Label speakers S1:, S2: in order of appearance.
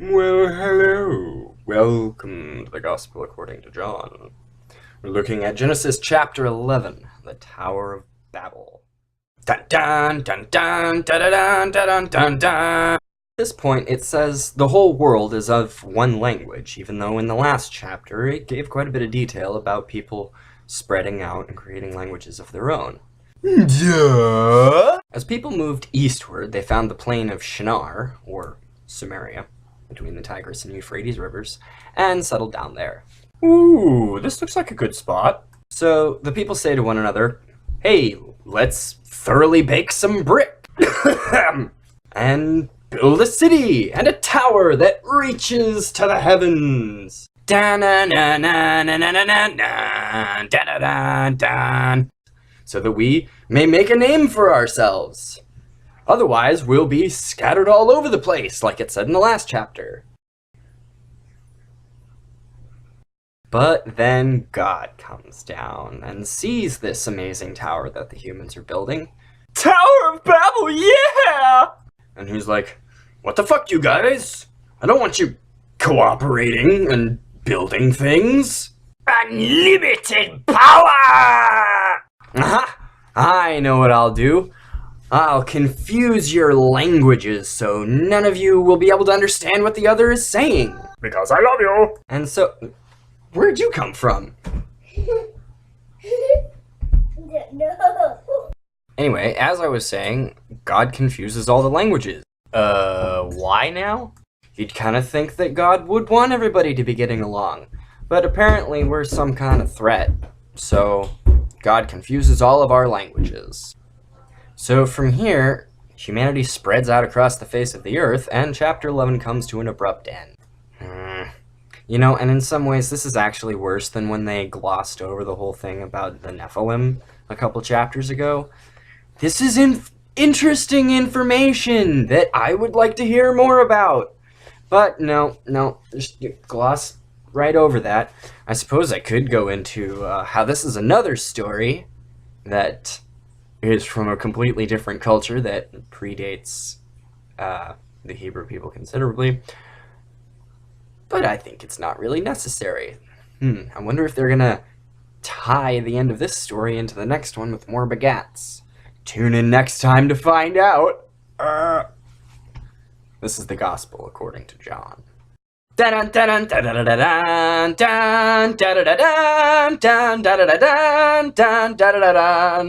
S1: Well, hello. Welcome to the Gospel according to John. We're looking at Genesis chapter 11, the Tower of Babel. Dun dun dun dun dun dun dun dun dun. At this point, it says the whole world is of one language, even though in the last chapter it gave quite a bit of detail about people spreading out and creating languages of their own. Duh. As people moved eastward, they found the plain of Shinar, or Samaria, between the Tigris and Euphrates rivers, and settled down there. Ooh, this looks like a good spot. So the people say to one another, hey, let's thoroughly bake some brick and build a city and a tower that reaches to the heavens. So that we may make a name for ourselves. Otherwise, we'll be scattered all over the place, like it said in the last chapter. But then God comes down and sees this amazing tower that the humans are building. Tower of Babel, yeah! And he's like, what the fuck, you guys? I don't want you cooperating and building things. Unlimited power! Aha! I know what I'll do. I'll confuse your languages so none of you will be able to understand what the other is saying. Because I love you. And so, where'd you come from?
S2: No.
S1: Anyway, as I was saying, God confuses all the languages. Why now? You'd kind of think that God would want everybody to be getting along, but apparently we're some kind of threat, so God confuses all of our languages. So from here, humanity spreads out across the face of the earth, and chapter 11 comes to an abrupt end. You know, and in some ways this is actually worse than when they glossed over the whole thing about the Nephilim a couple chapters ago. This is interesting information that I would like to hear more about. But no, just gloss right over that. I suppose I could go into how this is another story that is from a completely different culture that predates the Hebrew people considerably. But I think it's not really necessary. I wonder if they're gonna tie the end of this story into the next one with more begats. Tune in next time to find out. This is the Gospel according to John. Dun dun dun dun dun dun dun dun dun dun dun dun dun dun dun dun dun dun.